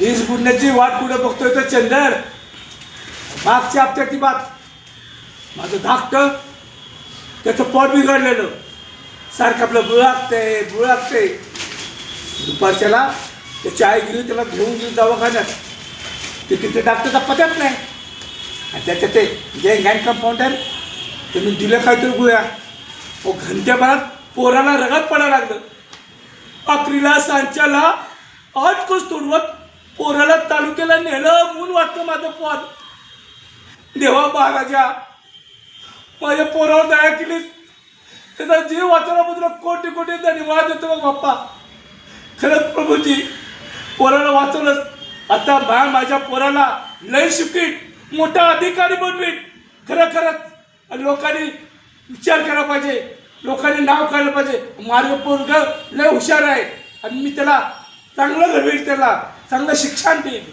वीज बुडण्याची वाट कुठे बघतोय तो चंदर. मागच्या हप्त्याची बात. माझं धाकटं त्याचं पोट बिघडलेलं, सारखं आपलं बुळागतंय. दुपारच्याला त्याची आई गेली त्याला घेऊन गेली दवाखान्यात. ते तिथे डॉक्टरचा पत्याच नाही. आणि त्याच्यात ते जे गॅन कंपाऊंडर त्यांनी दिलं काहीतरी गुळ्या. घंट्याभरात पोराला रगत पडायला लागलं. अकरीला सांच्याला 8 कोस तोडवत पोराला तालुक्याला नेलं म्हणून वाटतं माझं पोर. देवा महाराजा, माझ्या पोरावर दया केलीस. त्याचा जीव वाचवल्याबद्दल कोटी कोटी धन्यवाद देतो बघ बाप्पा. खरंच प्रभूजी, पोराला वाचवलंच. आता माझ्या पोराला लय शिकीन, मोठा अधिकारी बनवीन. खरंच लोकांनी विचार केला पाहिजे, लोकांनी नाव काढलं पाहिजे. माझं पोरगं लय हुशार आहे आणि मी त्याला चांगलं घडवेल, त्याला चांगलं शिक्षण देईन.